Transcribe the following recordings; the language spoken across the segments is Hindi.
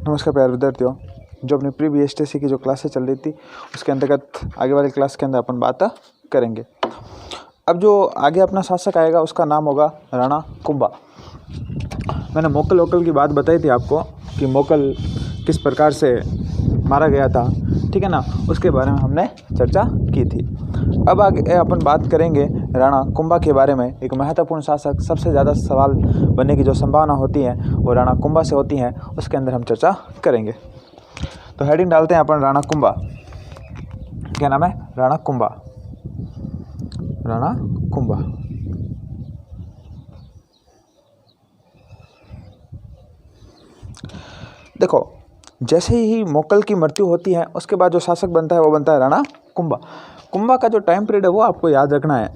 नमस्कार प्यारे विद्यार्थियों, जो अपनी प्री BSTC की जो क्लासेस चल रही थी उसके अंतर्गत आगे वाली क्लास के अंदर अपन बात करेंगे। अब जो आगे अपना शासक आएगा उसका नाम होगा राणा कुंभा। मैंने मोकल वोकल की बात बताई थी आपको कि मोकल किस प्रकार से मारा गया था, ठीक है ना, उसके बारे में हमने चर्चा की थी। अब आगे अपन बात करेंगे राणा कुंभा के बारे में। एक महत्वपूर्ण शासक, सबसे ज़्यादा सवाल बनने की जो संभावना होती है वो राणा कुंभा से होती है, उसके अंदर हम चर्चा करेंगे। तो हेडिंग डालते हैं अपन राणा कुंभा। क्या नाम है? राणा कुंभा। राणा कुंभा। देखो, जैसे ही मोकल की मृत्यु होती है उसके बाद जो शासक बनता है वो बनता है राणा कुंभा। कुंभा का जो टाइम पीरियड है वो आपको याद रखना है।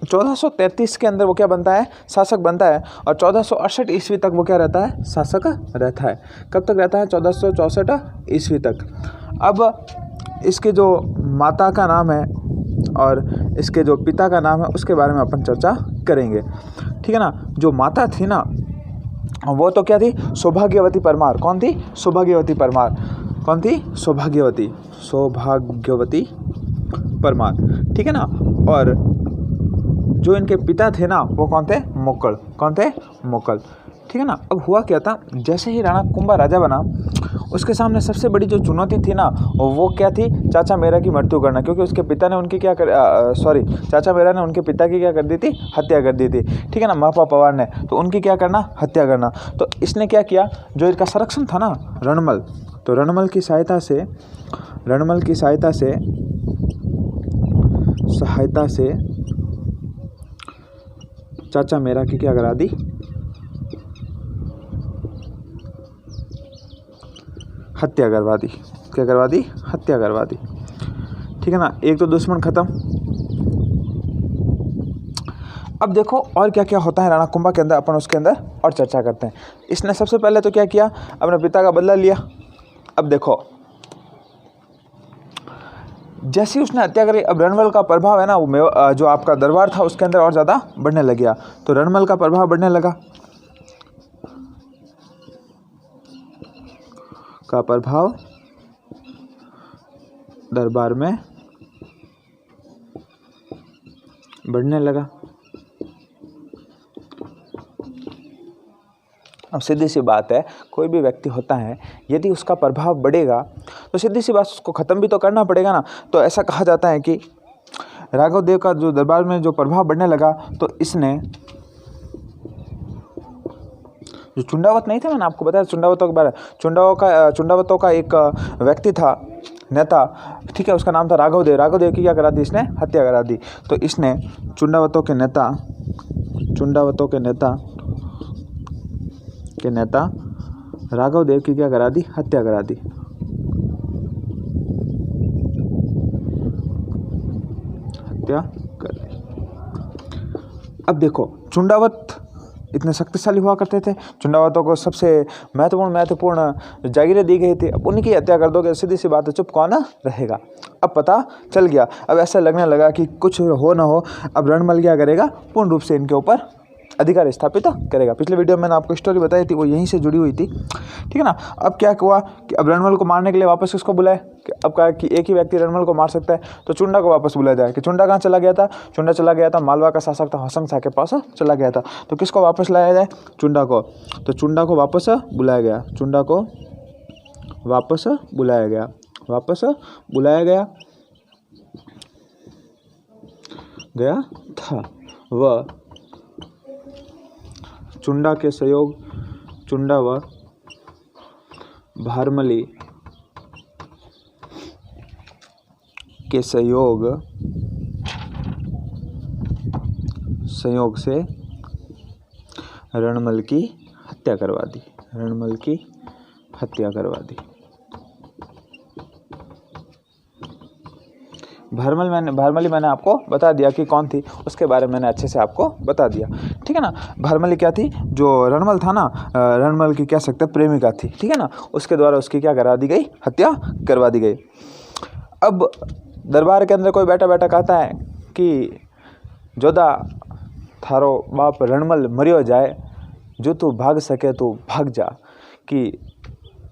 1433 के अंदर वो क्या बनता है? शासक बनता है। और 1468 ईस्वी तक वो क्या रहता है? शासक रहता है। कब तक रहता है? 1464 ईस्वी तक। अब इसके जो माता का नाम है और इसके जो पिता का नाम है उसके बारे में अपन चर्चा करेंगे, ठीक है ना। जो माता थी ना वो तो क्या थी? सौभाग्यवती परमार। कौन थी? सौभाग्यवती परमार। कौन थी? सौभाग्यवती परमार, ठीक है ना। और जो इनके पिता थे ना वो कौन थे? मोकल। कौन थे? मोकल, ठीक है ना। अब हुआ क्या था, जैसे ही राणा कुंभा राजा बना उसके सामने सबसे बड़ी जो चुनौती थी ना वो क्या थी? चाचा मेरा की मृत्यु करना, क्योंकि उसके पिता ने उनकी चाचा मेरा ने उनके पिता की क्या कर दी थी? हत्या कर दी थी, ठीक है ना, महापा पवार ने। तो उनकी क्या करना? हत्या करना। तो इसने क्या किया, जो इनका संरक्षण था ना रणमल, तो रणमल की सहायता से चाचा मेरा की क्या करा दी? हत्या करवा दी। क्या करवा दी? हत्या करवा दी, ठीक है ना। एक तो दुश्मन खत्म। अब देखो और क्या क्या होता है राणा कुंभा के अंदर, अपन उसके अंदर और चर्चा करते हैं। इसने सबसे पहले तो क्या किया? अपने पिता का बदला लिया। अब देखो, जैसे उसने हत्या करी, अब रणमल का प्रभाव है ना वो जो आपका दरबार था उसके अंदर और ज़्यादा बढ़ने लग गया। तो रणमल का प्रभाव बढ़ने लगा, का प्रभाव दरबार में बढ़ने लगा। अब सीधी सी बात है, कोई भी व्यक्ति होता है यदि उसका प्रभाव बढ़ेगा तो सीधी सी बात उसको ख़त्म भी तो करना पड़ेगा ना। तो ऐसा कहा जाता है कि राघव देव का जो दरबार में जो प्रभाव बढ़ने लगा तो इसने जो चुंडावत नहीं थे, मैंने आपको बताया चुंडावतों के बारे में, चुंडावतों का एक व्यक्ति था, नेता, ठीक है, उसका नाम था राघव देव। राघव देव की क्या करा दी? इसने हत्या करा दी। तो इसने चुंडावतों के नेता राघव देव की क्या करा दी? हत्या करा दी। हत्या कर दी। अब देखो, चुंडावत इतने शक्तिशाली हुआ करते थे, चुंडावतों को सबसे महत्वपूर्ण जागीरें दी गई थी। अब उनकी हत्या कर दोगे, सीधी सी बात है, चुप कौन रहेगा? अब पता चल गया। अब ऐसा लगने लगा कि कुछ हो ना हो, अब रणमल क्या करेगा? पूर्ण रूप से इनके ऊपर अधिकार स्थापित करेगा। पिछले वीडियो में मैंने आपको स्टोरी बताई थी, वो यहीं से जुड़ी हुई थी, ठीक है ना। अब क्या हुआ कि अब रणमल को मारने के लिए वापस किसको बुलाए? कि अब कहा कि एक ही व्यक्ति रणमल को मार सकता है, तो चुंडा को वापस बुलाया जाए। कि चुंडा कहाँ चला गया था? चुंडा चला गया था मालवा का शासक था होशंग शाह के पास चला गया था। तो किसको वापस लाया जाए? चुंडा को। तो चुंडा को वापस बुलाया गया। चुंडा को वापस बुलाया गया था। वह चुंडा के सहयोग, चुंडा व भारमली के सहयोग से रणमल की हत्या करवा दी। भारमली मैंने आपको बता दिया कि कौन थी, उसके बारे में मैंने अच्छे से आपको बता दिया, ठीक है ना। भारमली क्या थी? जो रणमल था ना, रणमल की कह सकते प्रेमिका थी, ठीक है ना। उसके द्वारा उसकी क्या करा दी गई? हत्या करवा दी गई। अब दरबार के अंदर कोई बैठा बैठा कहता है कि जोधा थारो बाप रणमल मरियो जाए, जो तू भाग सके तो भाग जा। कि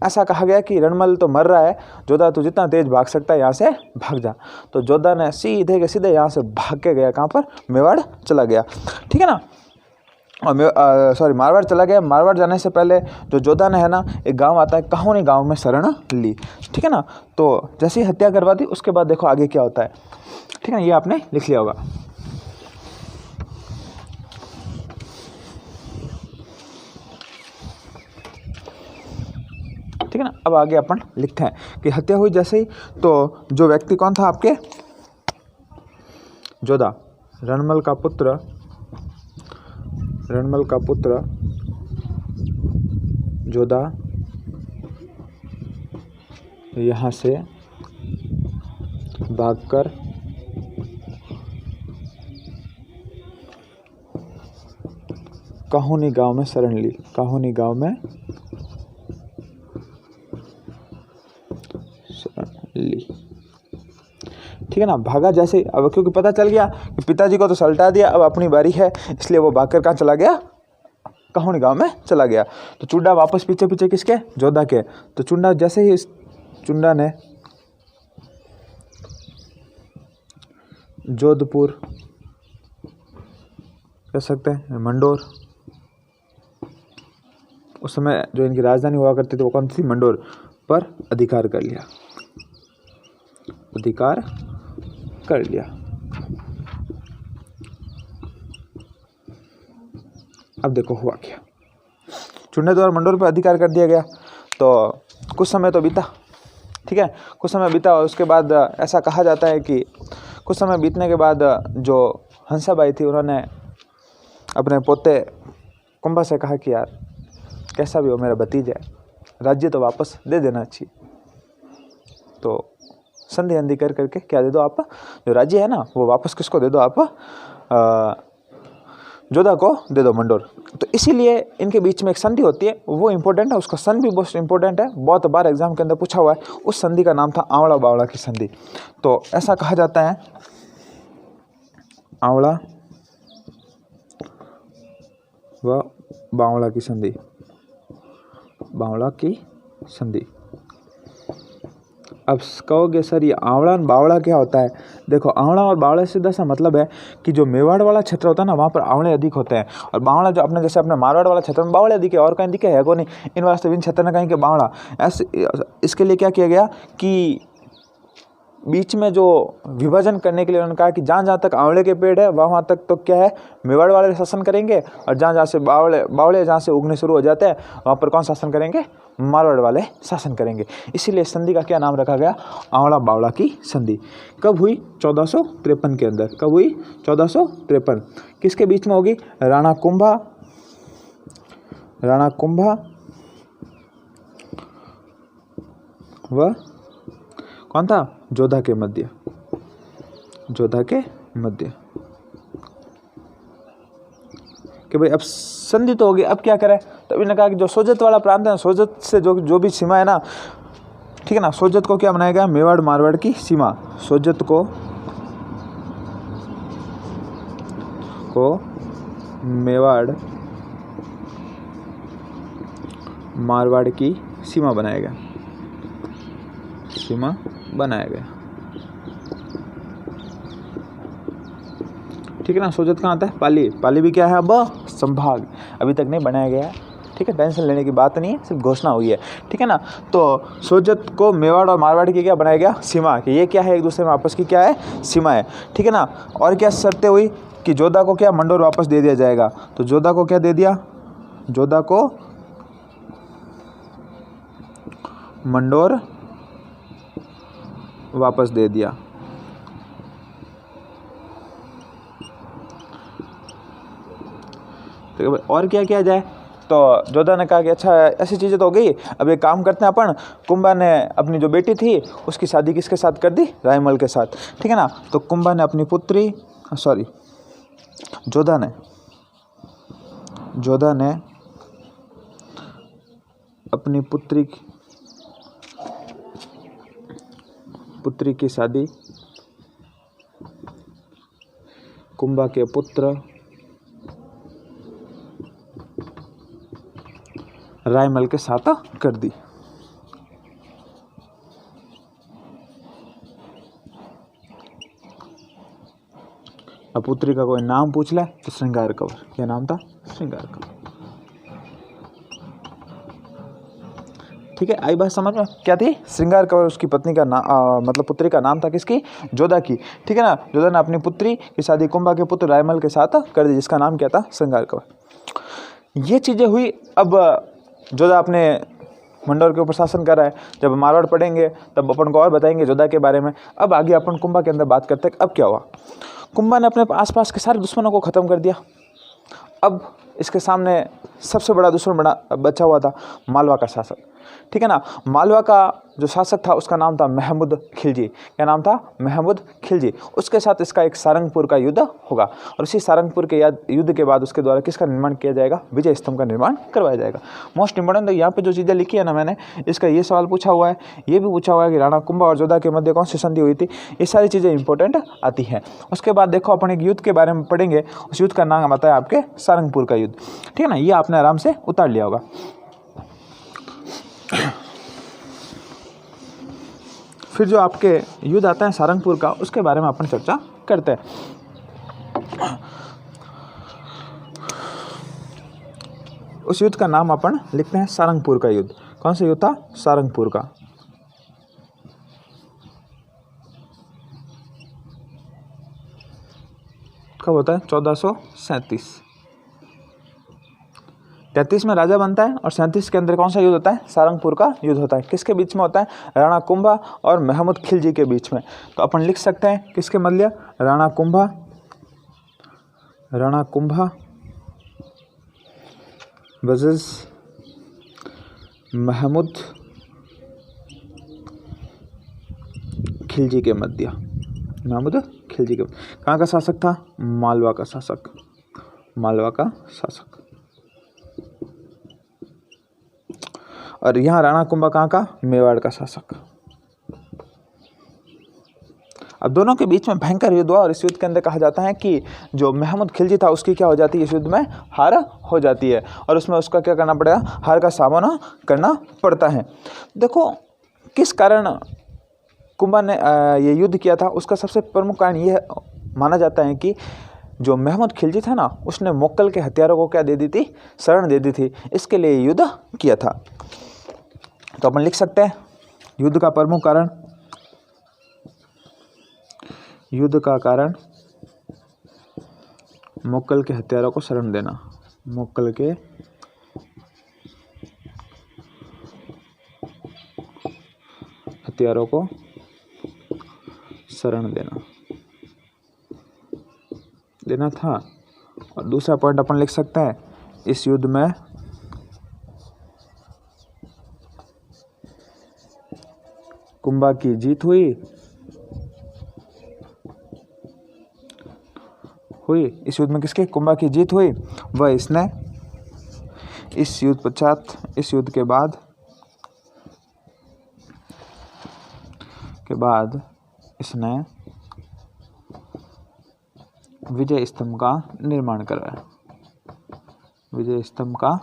ऐसा कहा गया कि रणमल तो मर रहा है, जोधा तू जितना तेज भाग सकता है यहाँ से भाग जा। तो जोधा ने सीधे के सीधे यहाँ से भाग के गया, कहाँ पर, मेवाड़ चला गया, ठीक है ना। और मारवाड़ चला गया। मारवाड़ जाने से पहले जो जोधा ने है ना, एक गांव आता है कहानी, गांव में शरण ली, ठीक है ना। तो जैसे ही हत्या करवा दी, उसके बाद देखो आगे क्या होता है, ठीक है ना, ये आपने लिख लिया होगा। ठीक है ना। अब आगे अपन लिखते हैं कि हत्या हुई जैसे ही, तो जो व्यक्ति कौन था आपके, जोधा, रणमल का पुत्र, रणमल का पुत्र जोधा यहाँ से भागकर काहुनी गांव में शरण ली, काहुनी गांव में शरण ली, ठीक है ना। भागा जैसे, अब क्योंकि पता चल गया कि पिताजी को तो सल्टा दिया, अब अपनी बारी है, इसलिए वो भागकर कहाँ चला गया, काहुनी गांव में चला गया। तो चुंडा वापस पीछे पीछे किसके, जोधा के। तो चुंडा जैसे ही, चुंडा ने जोधपुर, कह सकते हैं मंडोर, उस समय जो इनकी राजधानी हुआ करती थी वो कौन थी, मंडोर, पर अधिकार कर लिया, अधिकार कर लिया। अब देखो हुआ क्या, चुंडा द्वारा मंडोर पर अधिकार कर दिया गया। तो कुछ समय तो बीता, ठीक है, कुछ समय बीता, और उसके बाद ऐसा कहा जाता है कि कुछ समय बीतने के बाद जो हंसाबाई थी, उन्होंने अपने पोते कुंभा से कहा कि यार कैसा भी हो मेरा भतीजा है, राज्य तो वापस दे देना चाहिए। तो संधि अंधि कर करके क्या दे दो आप, जो राज्य है ना वो वापस किसको दे दो आप, जोधा को दे दो, मंडोर। तो इसीलिए इनके बीच में एक संधि होती है, वो इंपॉर्टेंट है, उसका सन भी बहुत इंपॉर्टेंट है, बहुत बार एग्जाम के अंदर पूछा हुआ है। उस संधि का नाम था आंवला बावला की संधि। तो ऐसा कहा जाता है, आंवला व बावला की संधि, बावला की संधि। अब कहोगे सर ये आंवला और बावला क्या होता है, देखो आंवला और बावला से सीधा सा मतलब है कि जो मेवाड़ वाला क्षेत्र होता है ना, वहाँ पर आंवले अधिक होते हैं, और बावला जो अपने जैसे अपने मारवाड़ वाला क्षेत्र में बावले अधिक है, और कहीं दिखे है को नहीं, इन वास्ते विभिन्न क्षेत्र में कहीं के बावला। ऐसे इसके लिए क्या किया गया कि बीच में जो विभाजन करने के लिए उन्होंने कहा कि जहाँ जहाँ तक आंवले के पेड़ है वहाँ तक तो क्या है, मेवाड़ वाले शासन करेंगे, और जहाँ जहाँ से बावले जहाँ से उगने शुरू हो जाते हैं वहाँ पर कौन शासन करेंगे, मारवाड़ वाले शासन करेंगे। इसीलिए संधि का क्या नाम रखा गया, आंवला बावला की संधि। कब हुई, 1453 के अंदर। कब हुई, 1453। किसके बीच में होगी, राणा कुंभा व कौन था, जोधा के मध्य, जोधा के मध्य। कि भाई अब संधि तो होगी, अब क्या करें, तो इन्होंने कहा कि जो सोजत वाला प्रांत है, सोजत से जो भी सीमा है ना, ठीक है ना, सोजत को क्या बनाया गया, मेवाड़ मारवाड़ की सीमा, सोजत को मेवाड़ मारवाड़ की सीमा बनाया गया, सीमा बनाया गया, ठीक है ना। सोजत कहाँ आता है, पाली, पाली भी क्या है अब, संभाग, अभी तक नहीं बनाया गया है, ठीक है, टेंशन लेने की बात नहीं है, सिर्फ घोषणा हुई है, ठीक है ना। तो सोजत को मेवाड़ और मारवाड़ की क्या बनाया गया, सीमा, कि ये क्या है, एक दूसरे में आपस की क्या है, सीमा है, ठीक है ना। और क्या शर्तें हुई कि जोधा को क्या, मंडोर वापस दे दिया जाएगा। तो जोधा को क्या दे दिया, जोधा को मंडोर वापस दे दिया। और क्या किया जाए, तो जोधा ने कहा कि अच्छा ऐसी चीज़ें तो हो गई, अब एक काम करते हैं अपन, कुंभा ने अपनी जो बेटी थी उसकी शादी किसके साथ कर दी, रायमल के साथ, ठीक है ना। तो कुंभा ने अपनी पुत्री, जोधा ने अपनी पुत्री की शादी कुंभा के पुत्र रायमल के साथ कर दी, अब पुत्री का कोई नाम पूछ ले तो श्रृंगार कंवर, क्या नाम था? श्रृंगार कंवर। ठीक है, आई बात समझ में? क्या थी? श्रृंगार कंवर उसकी पत्नी का नाम, मतलब पुत्री का नाम था किसकी? जोधा की। ठीक है ना, जोधा ने अपनी पुत्री की शादी कुंभा के पुत्र रायमल के साथ कर दी, जिसका नाम क्या था? श्रृंगार कंवर। ये चीज़ें हुई। अब जोधा अपने मंडोर के ऊपर शासन कर रहा है। जब मारवाड़ पढ़ेंगे तब अपन को और बताएंगे जोधा के बारे में। अब आगे अपन कुंभा के अंदर बात करते हैं। अब क्या हुआ? कुंभा ने अपने आसपास के सारे दुश्मनों को ख़त्म कर दिया। अब इसके सामने सबसे बड़ा दुश्मन बचा हुआ था मालवा का शासक। ठीक है ना, मालवा का जो शासक था उसका नाम था महमूद खिलजी। क्या नाम था? महमूद खिलजी। उसके साथ इसका एक सारंगपुर का युद्ध होगा और उसी सारंगपुर के युद्ध के बाद उसके द्वारा किसका निर्माण किया जाएगा? विजय स्तंभ का निर्माण करवाया जाएगा। मोस्ट इंपॉर्टेंट यहाँ पे जो चीज़ें लिखी है ना मैंने, इसका ये सवाल पूछा हुआ है, ये भी पूछा हुआ है कि राणा कुंभा और जोधा के मध्य कौन सी संधि हुई थी। ये सारी चीज़ें इंपॉर्टेंट आती हैं। उसके बाद देखो अपन एक युद्ध के बारे में पढ़ेंगे, उस युद्ध का नाम आता है आपके सारंगपुर का युद्ध। ठीक है ना, ये आपने आराम से उतार लिया होगा। फिर जो आपके युद्ध आता है सारंगपुर का, उसके बारे में अपन चर्चा करते हैं। उस युद्ध का नाम अपन लिखते हैं सारंगपुर का युद्ध। कौन सा युद्ध था? सारंगपुर का। कब होता है? 1437। 33 में राजा बनता है और 37 के अंदर कौन सा युद्ध होता है? सारंगपुर का युद्ध होता है। किसके बीच में होता है? राणा कुंभा और महमूद खिलजी के बीच में। तो अपन लिख सकते हैं किसके मध्य? राणा कुंभा वर्सेस महमूद खिलजी के मध्य। महमूद खिलजी के कहाँ का शासक था? मालवा का शासक। मालवा का शासक। और यहाँ राणा कुंभा कहाँ का? मेवाड़ का शासक। अब दोनों के बीच में भयंकर युद्ध हुआ और इस युद्ध के अंदर कहा जाता है कि जो महमूद खिलजी था उसकी क्या हो जाती है? इस युद्ध में हार हो जाती है और उसमें उसका क्या करना पड़ेगा? हार का सामना करना पड़ता है। देखो किस कारण कुंभा ने ये युद्ध किया था, उसका सबसे प्रमुख कारण यह माना जाता है कि जो महमूद खिलजी था ना, उसने मोक्कल के हथियारों को क्या दे दी थी? शरण दे दी थी। इसके लिए युद्ध किया था। तो अपन लिख सकते हैं युद्ध का प्रमुख कारण, युद्ध का कारण मोक्कल के हथियारों को शरण देना। मोक्कल के हथियारों को शरण देना था। और दूसरा पॉइंट अपन लिख सकते हैं, इस युद्ध में कुंभा की जीत हुई। इस युद्ध में किसके? कुंभा की जीत हुई। वह इसने इस युद्ध पश्चात, इस युद्ध के बाद इसने विजय स्तंभ का निर्माण करवाया। विजय स्तंभ का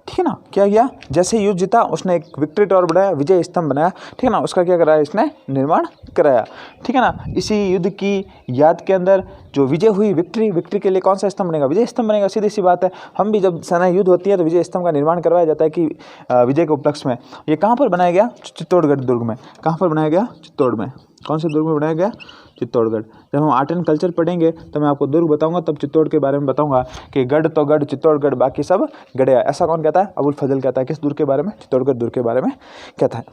ठीक है ना, क्या किया? जैसे युद्ध जीता उसने एक विक्ट्री टावर बनाया, विजय स्तंभ बनाया। ठीक है ना, उसका क्या कराया? इसने निर्माण कराया। ठीक है ना, इसी युद्ध की याद के अंदर जो विजय हुई, विक्ट्री के लिए कौन सा स्तंभ बनेगा? विजय स्तंभ बनेगा। सीधी सी बात है, हम भी जब सेना युद्ध होती है तो विजय स्तंभ का निर्माण करवाया जाता है कि विजय के उपलक्ष्य में। ये कहाँ पर बनाया गया? चित्तौड़गढ़ दुर्ग में। कहाँ पर बनाया गया? चित्तौड़ में। कौन से दुर्ग में बनाया गया? चित्तौड़गढ़। जब हम आर्ट एंड कल्चर पढ़ेंगे तो मैं आपको दुर्ग बताऊंगा, तब चित्तौड़ के बारे में बताऊंगा कि गढ़ तो गढ़ चित्तौड़गढ़, बाकी सब गढ़िया। ऐसा कौन कहता है? अबुल फजल कहता है। किस दुर्ग के बारे में? चित्तौड़गढ़ दुर्ग के बारे में कहता है।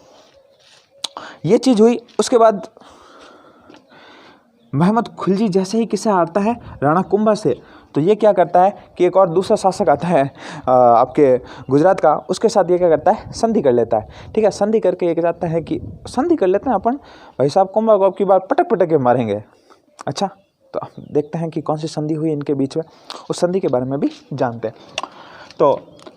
ये चीज़ हुई। उसके बाद महमूद खिलजी जैसे ही किसे हारता है? राणा कुंभा से, तो ये क्या करता है कि एक और दूसरा शासक आता है आपके गुजरात का, उसके साथ ये क्या करता है? संधि कर लेता है। ठीक है, संधि करके ये कहता है कि संधि कर लेते हैं अपन, भाई साहब कुंभा को अब की बार पटक पटक के मारेंगे। अच्छा, तो देखते हैं कि कौन सी संधि हुई इनके बीच में, उस संधि के बारे में भी जानते हैं। तो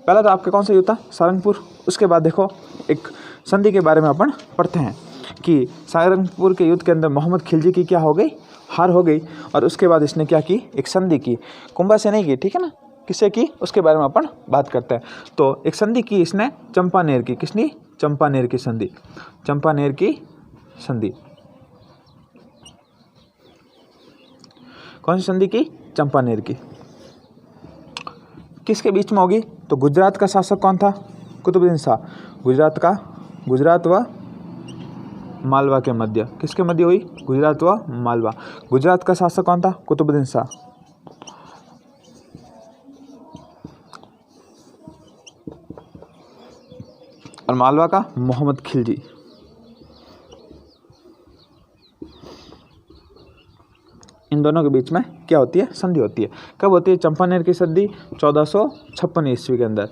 पहला तो आपके कौन सा युद्ध था? सारंगपुर। उसके बाद देखो एक संधि के बारे में अपन पढ़ते हैं कि सारंगपुर के युद्ध के अंदर महमूद खिलजी की क्या हो गई? हार हो गई। और उसके बाद इसने क्या की? एक संधि की। कुंभा से नहीं की, ठीक है ना, किसे की, उसके बारे में अपन बात करते हैं। तो एक संधि की इसने चंपानेर की, किसने, चंपानेर की संधि, चंपानेर की संधि। कौन सी संधि की, चंपानेर की। किसके बीच में होगी, तो गुजरात का शासक कौन था, कुतुबुद्दीन शाह। गुजरात व मालवा के मध्य, किसके मध्य हुई, गुजरात व मालवा। गुजरात का शासक कौन था, कुतुबुद्दीन शाह। और मालवा का मोहम्मद खिलजी। इन दोनों के बीच में क्या होती है, संधि होती है। कब होती है, चंपानेर की संधि 1456 ईस्वी के अंदर,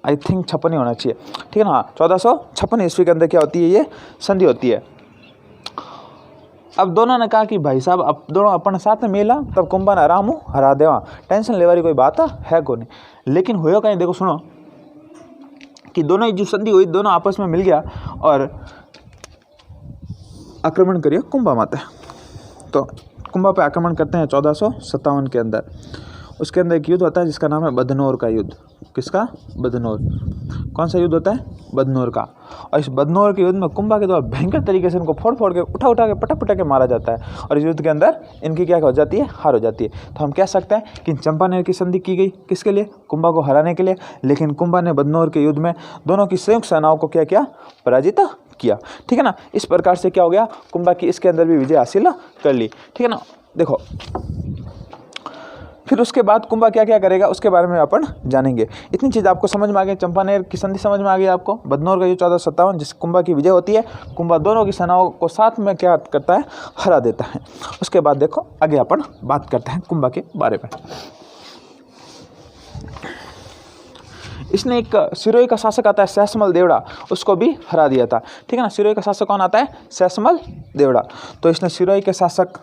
आई थिंक 56 ही होना चाहिए, ठीक है ना। 1456 ईस्वी के अंदर क्या होती है, ये संधि होती है। अब दोनों ने कहा कि भाई साहब अब दोनों अपन साथ में मिला तब कुंभा ने आराम हरा देवा, टेंशन ले वाली कोई बात है को नहीं। लेकिन हुआ कहीं, देखो सुनो कि दोनों जो संधि हुई, दोनों आपस में मिल गया और आक्रमण करिए कुंभा माता। तो कुंभा पे आक्रमण करते हैं 1457 के अंदर। उसके अंदर एक युद्ध होता है जिसका नाम है बदनौर का युद्ध। किसका, बदनौर। कौन सा युद्ध होता है, बदनौर का। और इस बदनौर के युद्ध में कुंभा के द्वारा भयंकर तरीके से इनको फोड़ फोड़ के उठा के पटा के मारा जाता है। और इस युद्ध के अंदर इनकी क्या हो जाती है, हार हो जाती है। तो हम कह सकते हैं कि चंपानेर की संधि की गई किसके लिए, कुंभा को हराने के लिए। लेकिन कुंभा ने बदनौर के युद्ध में दोनों की संयुक्त सेनाओं को क्या किया, पराजित किया, ठीक है ना। इस प्रकार से क्या हो गया, कुंभा की इसके अंदर भी विजय हासिल कर ली, ठीक है ना। देखो फिर उसके बाद कुंभा क्या क्या करेगा उसके बारे में अपन जानेंगे। इतनी चीज़ आपको समझ में आ गई, चंपानेर की संधि समझ में आ गई आपको, बदनौर का युद्ध 1457 जिस कुंभा की विजय होती है। कुंभा दोनों की सेनाओं को साथ में क्या करता है, हरा देता है। उसके बाद देखो आगे अपन बात करते हैं कुंभा के बारे में। इसने एक सिरोही का शासक आता है सहसमल देवड़ा, उसको भी हरा दिया था, ठीक है ना। सिरोही का शासक कौन आता है, सहसमल देवड़ा। तो इसने सिरोही के शासक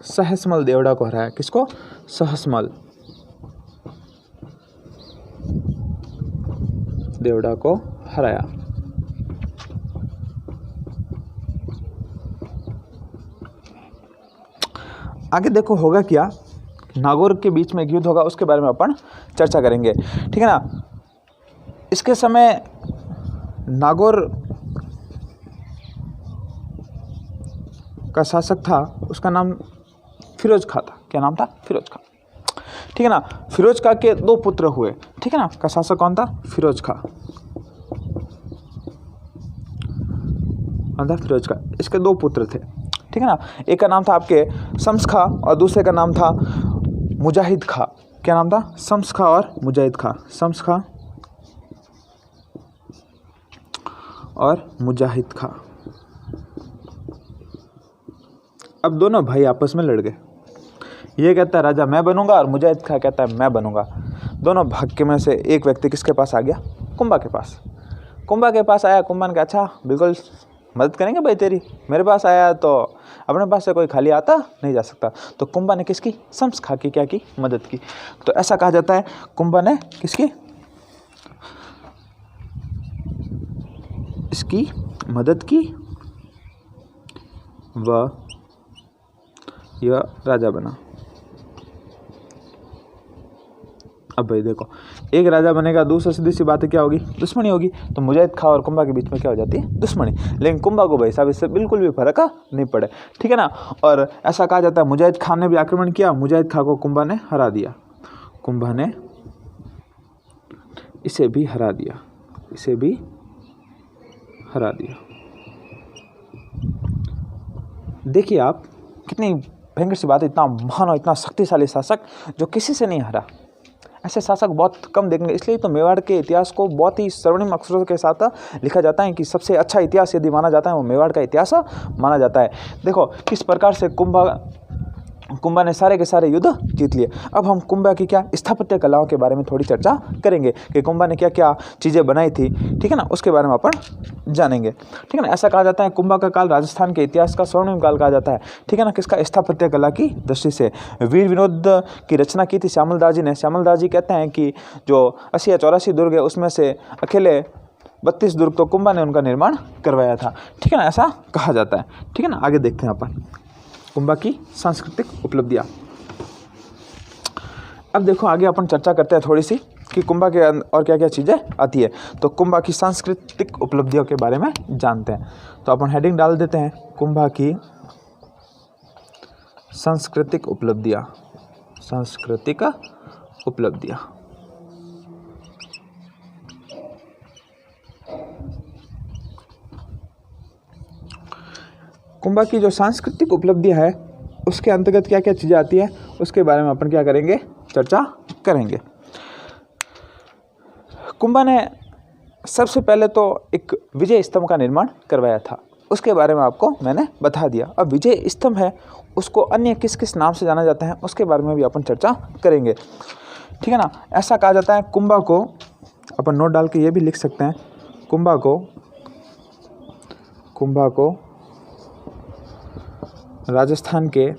सहसमल देवड़ा को हराया। किसको, सहसमल देवड़ा को हराया। आगे देखो होगा क्या, नागौर के बीच में एक युद्ध होगा, उसके बारे में अपन चर्चा करेंगे, ठीक है ना। इसके समय नागौर का शासक था, उसका नाम फिरोज खां था। क्या नाम था, फिरोज खां, ठीक है ना। फिरोज खां के दो पुत्र हुए, ठीक है ना। का शासक कौन था, फिरोज खां, कौन था, फिरोज खां। इसके दो पुत्र थे, ठीक है ना। एक का नाम था आपके शम्स खां और दूसरे का नाम था मुजाहिद खां। क्या नाम था, शम्स खां और मुजाहिद खां, शम्स खां और मुजाहिद खां। अब दोनों भाई आपस में लड़ गए। ये कहता है राजा मैं बनूंगा और मुजाहिद खां कहता है मैं बनूंगा। दोनों भाग के में से एक व्यक्ति किसके पास आ गया, कुंभा के पास। कुंभा के पास आया, कुंभा ने कहा अच्छा बिल्कुल मदद करेंगे भाई तेरी, मेरे पास आया तो अपने पास से कोई खाली आता नहीं जा सकता। तो कुंभा ने किसकी, शम्स खां की क्या की, मदद की। तो ऐसा कहा जाता है कुंभा ने किसकी, इसकी मदद की व यह राजा बना। अब भाई देखो एक राजा बनेगा, दूसरा सीधी सी बात है क्या होगी, दुश्मनी होगी। तो मुजाहिद खां और कुंभा के बीच में क्या हो जाती है, दुश्मनी। लेकिन कुंभा को भाई साहब इससे बिल्कुल भी फर्क नहीं पड़े, ठीक है ना। और ऐसा कहा जाता है मुजाहिद खां ने भी आक्रमण किया, मुजाहिद खां को कुंभा ने हरा दिया, कुंभा ने इसे भी हरा दिया, इसे भी हरा दिया। देखिए आप कितनी भयंकर सी बात है, इतना महान और इतना शक्तिशाली शासक जो किसी से नहीं हरा। ऐसे शासक बहुत कम देखेंगे, इसलिए तो मेवाड़ के इतिहास को बहुत ही स्वर्णिम अक्षरों के साथ लिखा जाता है कि सबसे अच्छा इतिहास यदि माना जाता है वो मेवाड़ का इतिहास माना जाता है। देखो किस प्रकार से कुंभा ने सारे के सारे युद्ध जीत लिए। अब हम कुंभा की क्या स्थापत्य कलाओं के बारे में थोड़ी चर्चा करेंगे कि कुंभा ने क्या क्या चीज़ें बनाई थी, ठीक है ना, उसके बारे में अपन जानेंगे, ठीक है ना। ऐसा कहा जाता है कुंभा का काल राजस्थान के इतिहास का स्वर्णिम काल कहा जाता है, ठीक है ना। किसका, स्थापत्य कला की दृष्टि से। वीर विनोद की रचना की थी श्यामल दास जी ने। श्यामल दास जी कहते हैं कि जो 80 या 84 दुर्ग है उसमें से अकेले 32 दुर्ग तो कुंभा ने उनका निर्माण करवाया था। ठीक है ना, ऐसा कहा जाता है। ठीक है ना, आगे देखते हैं अपन कुंभा की सांस्कृतिक उपलब्धियाँ। अब देखो आगे अपन चर्चा करते हैं थोड़ी सी कि कुंभा के और क्या क्या चीज़ें आती है। तो कुंभा की सांस्कृतिक उपलब्धियों के बारे में जानते हैं। तो अपन हेडिंग डाल देते हैं कुंभा की सांस्कृतिक उपलब्धियाँ। सांस्कृतिक उपलब्धियाँ। कुंभा की जो सांस्कृतिक उपलब्धियाँ है उसके अंतर्गत क्या क्या चीज़ें आती है उसके बारे में अपन क्या करेंगे, चर्चा करेंगे। कुंभा ने सबसे पहले तो एक विजय स्तंभ का निर्माण करवाया था, उसके बारे में आपको मैंने बता दिया। अब विजय स्तंभ है उसको अन्य किस किस नाम से जाना जाता है उसके बारे में भी अपन चर्चा करेंगे। ठीक है ना, ऐसा कहा जाता है कुंभा को, अपन नोट डाल के ये भी लिख सकते हैं, कुंभा को राजस्थान के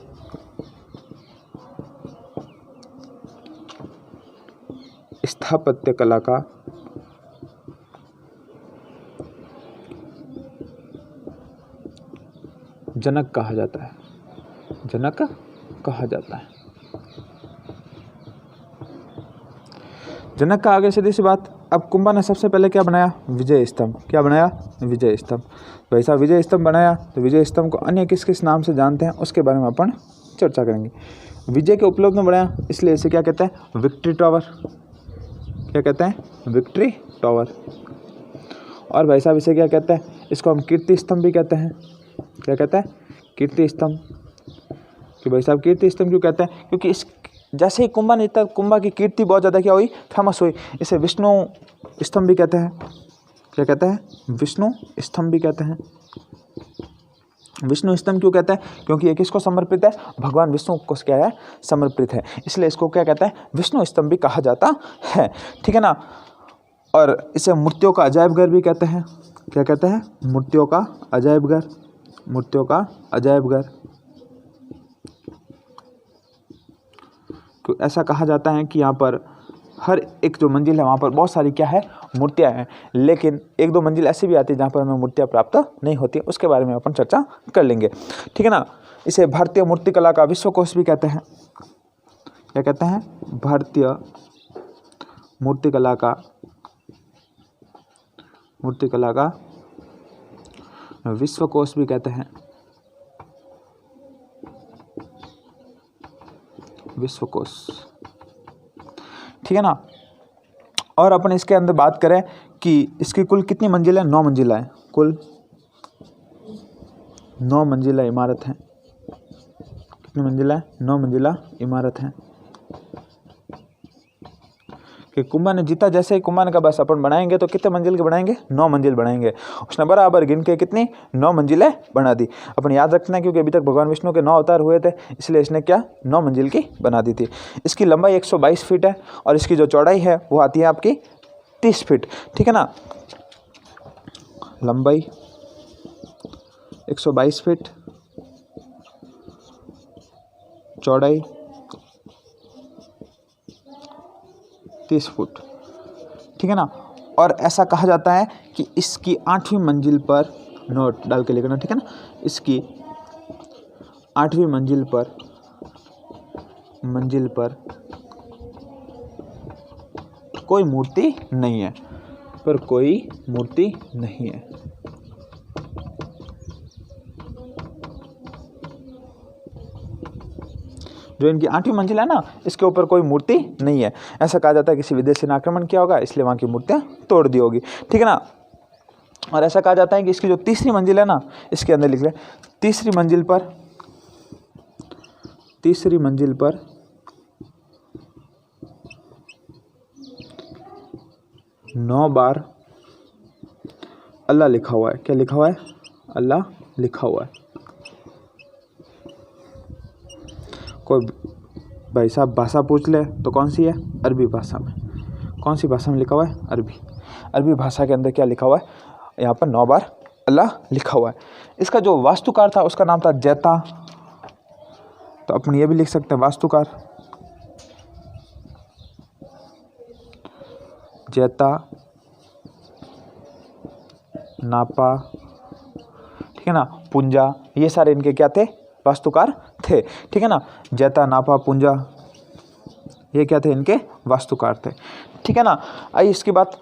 स्थापत्य कला का जनक कहा जाता है। जनक कहा जाता है। जनक का आगे सीधी सी बात। अब कुंभा ने सबसे पहले क्या बनाया, विजय स्तंभ। क्या बनाया, विजय स्तंभ। वैसा विजय स्तंभ बनाया तो विजय स्तंभ को अन्य किस किस नाम से जानते हैं उसके बारे में अपन चर्चा करेंगे। विजय के उपलब्ध में बनाया इसलिए इसे क्या कहते हैं, विक्ट्री टावर। क्या कहते हैं, विक्ट्री टावर। और भाई साहब इसे क्या कहते हैं, इसको हम कीर्ति स्तंभ भी कहते हैं। क्या कहते हैं, कीर्ति स्तंभ। कि भाई साहब कीर्ति स्तंभ क्यों कहते हैं, क्योंकि इस जैसे ही कुंभा ने कुंभा की कीर्ति बहुत ज़्यादा क्या हुई, फेमस हुई, इसे विष्णु स्तंभ भी कहते हैं। क्या कहते हैं, विष्णु स्तंभ भी कहते हैं। विष्णु स्तंभ क्यों कहते हैं, क्योंकि ये किसको समर्पित है, भगवान विष्णु को क्या है, समर्पित है, इसलिए इसको क्या कहते हैं, विष्णु स्तंभ भी कहा जाता है। ठीक है ना। और इसे मूर्तियों का अजायब घर भी कहते हैं। क्या कहते हैं, मूर्तियों का अजायब घर। मूर्तियों का अजायब घर। तो ऐसा कहा जाता है कि यहाँ पर हर एक जो मंजिल है वहाँ पर बहुत सारी क्या है, मूर्तियाँ हैं, लेकिन एक दो मंजिल ऐसी भी आती है जहाँ पर हमें मूर्तियाँ प्राप्त नहीं होती, उसके बारे में अपन चर्चा कर लेंगे। ठीक है ना। इसे भारतीय मूर्तिकला का विश्वकोश भी कहते हैं। क्या कहते हैं, भारतीय मूर्तिकला का विश्वकोश भी कहते हैं। विश्वकोश। ठीक है ना। और अपन इसके अंदर बात करें कि इसकी कुल कितनी मंजिल है, 9 मंजिला है। कुल 9 मंजिला इमारत है। कितनी मंजिला है, 9 मंजिला इमारत है। कि कुंभा ने जीता, जैसे ही कुंभा ने कहा बस अपन बनाएंगे तो कितने मंजिल के बनाएंगे, 9 मंजिल बनाएंगे। उसने बराबर गिन के कितनी, 9 मंजिलें बना दी। अपन याद रखना है क्योंकि अभी तक भगवान विष्णु के 9 अवतार हुए थे, इसलिए इसने क्या 9 मंजिल की बना दी थी। इसकी लंबाई 122 फीट है और इसकी जो चौड़ाई है वो आती है आपकी 30 फीट। ठीक है ना। लंबाई 122 फीट, चौड़ाई 30 फुट। ठीक है ना। और ऐसा कहा जाता है कि इसकी 8वीं मंजिल पर, नोट डाल के लिखना, ठीक है ना, इसकी 8वीं मंजिल पर कोई मूर्ति नहीं है, पर कोई मूर्ति नहीं है। जो इनकी 8वीं मंजिल है ना, इसके ऊपर कोई मूर्ति नहीं है। ऐसा कहा जाता है किसी विदेशी ने आक्रमण किया होगा, इसलिए वहाँ की मूर्तियाँ तोड़ दी होगी। ठीक है ना। और ऐसा कहा जाता है कि इसकी जो 3री मंजिल है ना, इसके अंदर लिख ले, 3री मंजिल पर 9 बार अल्लाह लिखा हुआ है। क्या लिखा हुआ है, अल्लाह लिखा हुआ है। कोई भाई साहब भाषा पूछ ले तो कौन सी है, अरबी भाषा में। कौन सी भाषा में लिखा हुआ है, अरबी भाषा के अंदर क्या लिखा हुआ है, यहाँ पर 9 बार अल्लाह लिखा हुआ है। इसका जो वास्तुकार था उसका नाम था जैता। तो अपन ये भी लिख सकते हैं वास्तुकार जैता नापा, ठीक है ना, पुंजा, ये सारे इनके क्या थे, वास्तुकार थे, ठीक है ना। जैता, नापा, पुंजा, ये क्या थे, इनके वास्तुकार थे, ठीक है ना। आइए इसके बाद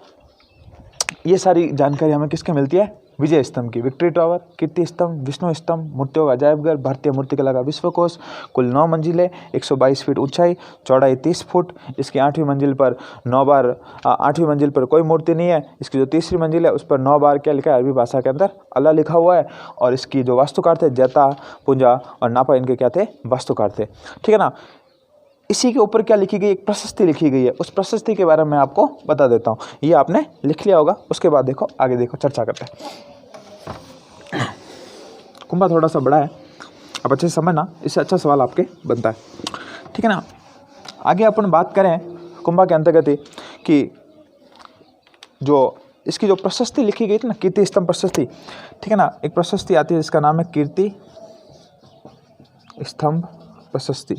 ये सारी जानकारी हमें किसके मिलती है, विजय स्तंभ की। विक्ट्री टावर, कीर्ति स्तंभ, विष्णु स्तंभ, मूर्तियों का अजायबघर, भारतीय मूर्तिकला का विश्वकोश, कुल 9 मंजिलें, 122 फीट ऊंचाई, चौड़ाई 30 फुट। इसकी 8वीं मंजिल पर 9 बार 8वीं मंजिल पर कोई मूर्ति नहीं है। इसकी जो तीसरी मंजिल है उस पर 9 बार क्या लिखा है, अरबी भाषा के अंदर अल्लाह लिखा हुआ है। और इसकी जो वास्तुकार थे, जैता, पुंजा और नापा, इनके क्या थे, वास्तुकार थे, ठीक है ना। इसी के ऊपर क्या लिखी गई, एक प्रशस्ति लिखी गई है। उस प्रशस्ति के बारे में आपको बता देता हूँ, ये आपने लिख लिया होगा। उसके बाद देखो आगे, देखो चर्चा करते हैं। कुंभा थोड़ा सा बड़ा है, अब अच्छे से समझना, इससे अच्छा सवाल आपके बनता है, ठीक है ना। आगे अपन बात करें कुंभा के अंतर्गत ही कि जो इसकी जो प्रशस्ति लिखी गई थी ना, कीर्ति स्तंभ प्रशस्ति, ठीक है ना। एक प्रशस्ति आती है जिसका नाम है कीर्ति स्तंभ प्रशस्ति,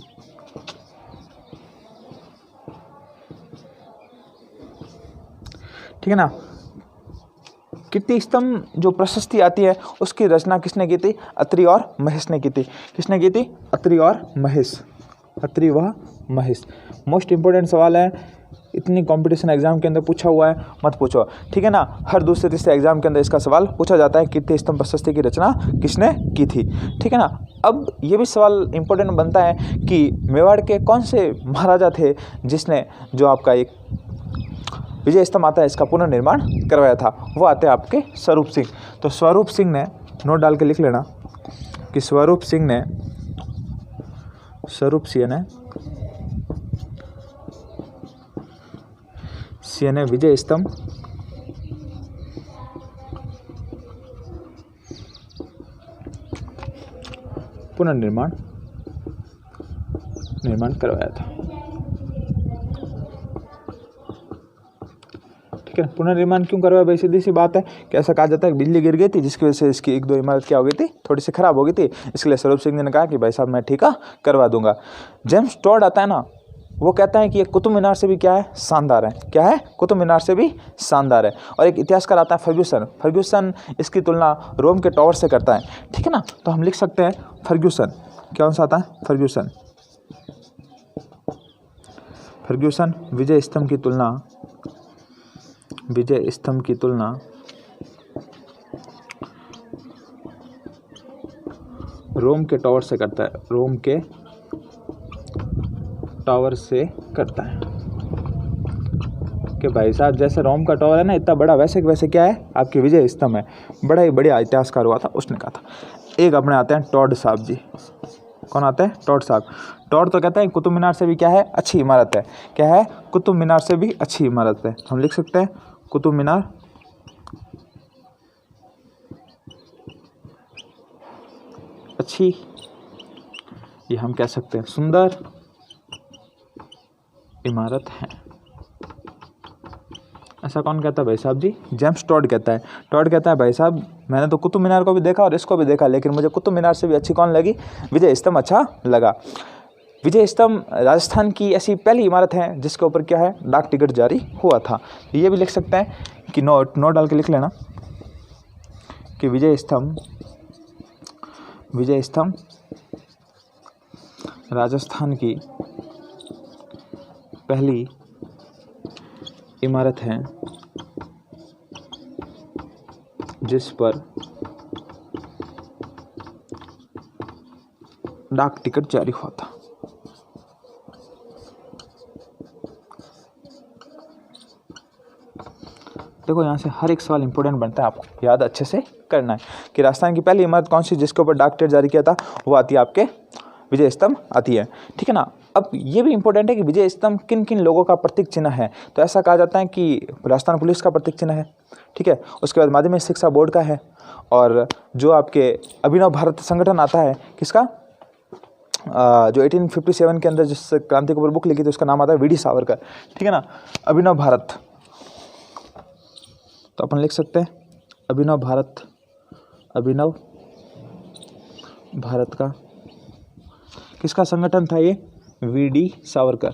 ठीक है ना। कीर्ति स्तंभ जो प्रशस्ति आती है उसकी रचना किसने की थी, अत्रि और महेश ने की थी। किसने की थी, अत्रि और महेश, अत्रि व महेश। मोस्ट इंपॉर्टेंट सवाल है, इतनी कंपटीशन एग्जाम के अंदर पूछा हुआ है, मत पूछो, ठीक है ना। हर दूसरे तीसरे एग्जाम के अंदर इसका सवाल पूछा जाता है, कीर्ति स्तंभ प्रशस्ति की रचना किसने की थी, ठीक है ना। अब ये भी सवाल इंपॉर्टेंट बनता है कि मेवाड़ के कौन से महाराजा थे जिसने जो आपका एक विजय स्तंभ आता है इसका पुनर्निर्माण करवाया था, वो आते हैं आपके स्वरूप सिंह। तो स्वरूप सिंह ने, नोट डाल के लिख लेना कि स्वरूप सिंह ने विजय स्तंभ पुनर्निर्माण करवाया था, ठीक है। पुनर्निर्माण क्यों करवाया भाई, सीधी सी बात है कि ऐसा कहा जाता है कि बिजली गिर गई थी जिसकी वजह से इसकी 1-2 इमारत क्या हो गई थी, थोड़ी सी खराब हो गई थी। इसलिए स्वरूप सिंह ने कहा कि भाई साहब मैं ठीका करवा दूंगा। जेम्स टॉड आता है ना, वो कहता है कि ये कुतुब मीनार से भी क्या है, शानदार है। क्या है, कुतुब मीनार से भी शानदार है। और एक इतिहासकार आता है फर्ग्यूसन इसकी तुलना रोम के टावर से करता है, ठीक है ना। तो हम लिख सकते हैं फर्ग्यूसन, कौन सा आता है, फर्ग्यूसन विजय स्तंभ की तुलना रोम के टावर से करता है, कि भाई साहब जैसे रोम का टावर है ना इतना बड़ा, वैसे क्या है आपके विजय स्तंभ है। बड़ा ही बढ़िया इतिहासकार हुआ था, उसने कहा था। एक अपने आते हैं टॉड साहब जी, कौन आते हैं, टॉड साहब। टॉड तो कहते हैं कुतुब मीनार से भी क्या है, अच्छी इमारत है। क्या है, कुतुब मीनार से भी अच्छी इमारत है। हम लिख सकते हैं कुतुब मीनार अच्छी, ये हम कह सकते हैं सुंदर इमारत है। ऐसा कौन कहता है भाई साहब जी, जेम्स टॉड कहता है। टॉड कहता है भाई साहब मैंने तो कुतुब मीनार को भी देखा और इसको भी देखा, लेकिन मुझे कुतुब मीनार से भी अच्छी कौन लगी, विजय स्तंभ अच्छा लगा। विजय स्तंभ राजस्थान की ऐसी पहली इमारत है जिसके ऊपर क्या है, डाक टिकट जारी हुआ था। ये भी लिख सकते हैं कि नोट डाल के लिख लेना कि विजय स्तंभ राजस्थान की पहली इमारत है जिस पर डाक टिकट जारी हुआ था। देखो यहाँ से हर एक सवाल इंपॉर्टेंट बनता है, आपको याद अच्छे से करना है कि राजस्थान की पहली इमारत कौन सी जिसके ऊपर डाक टिकट जारी किया था, वो आती है आपके विजय स्तंभ आती है, ठीक है ना। अब ये भी इंपॉर्टेंट है कि विजय स्तंभ किन किन लोगों का प्रतीक चिन्ह है। तो ऐसा कहा जाता है कि राजस्थान पुलिस का प्रतीक चिन्ह है, ठीक है। उसके बाद माध्यमिक शिक्षा बोर्ड का है, और जो आपके अभिनव भारत संगठन आता है किसका, जो 1857 के अंदर जिस क्रांति के ऊपर बुक लिखी थी उसका नाम आता है वीडी सावरकर, ठीक है ना। अभिनव भारत, तो अपन लिख सकते हैं अभिनव भारत का किसका संगठन था, ये वीडी सावरकर।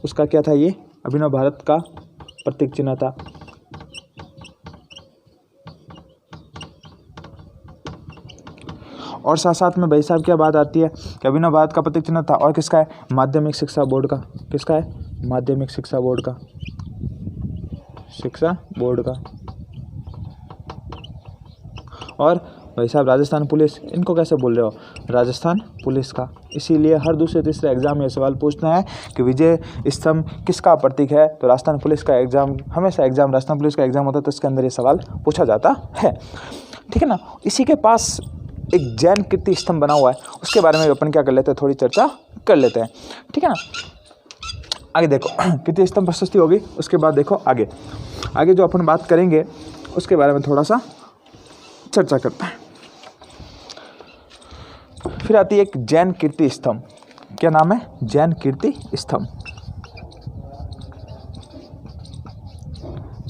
उसका क्या था, ये अभिनव भारत का प्रतीक चिन्ह था, और साथ साथ में भाई साहब क्या बात आती है कि अभिनव भारत का प्रतीक चिन्ह था और किसका है, माध्यमिक शिक्षा बोर्ड का। किसका है, माध्यमिक शिक्षा बोर्ड का, शिक्षा बोर्ड का। और भाई साहब राजस्थान पुलिस, इनको कैसे बोल रहे हो, राजस्थान पुलिस का। इसीलिए हर दूसरे तीसरे एग्जाम में ये सवाल पूछना है कि विजय स्तंभ किसका प्रतीक है, तो राजस्थान पुलिस का एग्जाम, हमेशा एग्जाम राजस्थान पुलिस का एग्जाम होता है तो इसके अंदर ये सवाल पूछा जाता है, ठीक है ना। इसी के पास एक जैन कीर्ति स्तंभ बना हुआ है, उसके बारे में अपन क्या कर लेते हैं, थोड़ी चर्चा कर लेते हैं, ठीक है ना। आगे देखो कीर्ति स्तंभ प्रशस्ति होगी, उसके बाद देखो आगे जो अपन बात करेंगे उसके बारे में थोड़ा सा चर्चा करते हैं। फिर आती है एक जैन कीर्ति स्तंभ, क्या नाम है, जैन कीर्ति स्तंभ,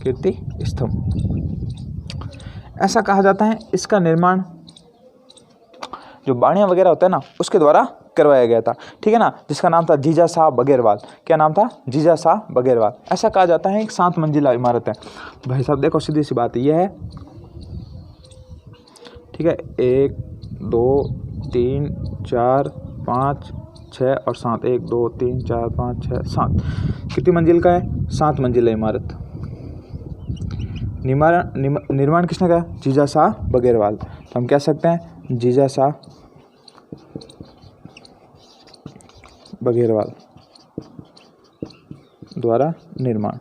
कीर्ति स्तंभ। ऐसा कहा जाता है इसका निर्माण जो बाणियां वगैरह होता है ना उसके द्वारा करवाया गया था, ठीक है ना, जिसका नाम था जीजा शाह बघेरवाल। क्या नाम था, जीजा शाह बघेरवाल। ऐसा कहा जाता है एक 7 मंजिला इमारत है। भाई साहब देखो सीधी सी बात ये है, ठीक है, 1 2 3 4 5 6 और 7, 1 2 3 4 5 6 7, कितनी मंजिल का है, 7 मंजिला इमारत। निर्माण किसने कहा, जीजा शाह बघेरवाल। तो हम कह सकते हैं जीजा शाह बघेरवाल द्वारा निर्माण।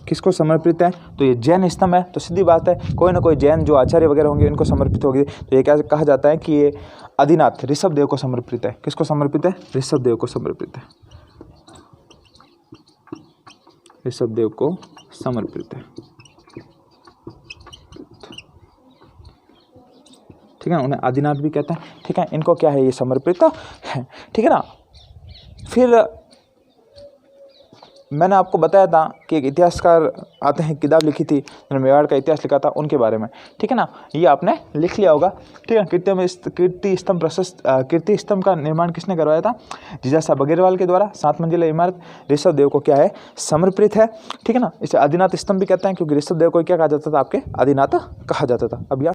किसको समर्पित है, तो ये जैन स्तंभ है, तो सीधी बात है कोई ना कोई जैन जो आचार्य वगैरह होंगे इनको समर्पित होगी। तो ये क्या कहा जाता है कि ये आदिनाथ ऋषभ देव को समर्पित है। किसको समर्पित है, ऋषभ देव को समर्पित है, ऋषभ देव को समर्पित है, ठीक है, उन्हें आदिनाथ भी कहते हैं, ठीक है, इनको क्या है, ये समर्पित है, ठीक है ना। फिर मैंने आपको बताया था कि एक इतिहासकार आते हैं, किताब लिखी थी, उन्होंने मेवाड़ का इतिहास लिखा था, उनके बारे में, ठीक है ना, ये आपने लिख लिया होगा, ठीक है। कीर्ति स्तंभ का निर्माण किसने करवाया था, जीजा शाह बघेरवाल के द्वारा। 7 मंजिला इमारत ऋषभ देव को क्या है, समर्पित है, ठीक है ना। इसे आदिनाथ स्तंभ भी कहते हैं क्योंकि ऋषभ देव को क्या कहा जाता था, आपके आदिनाथ कहा जाता था। अब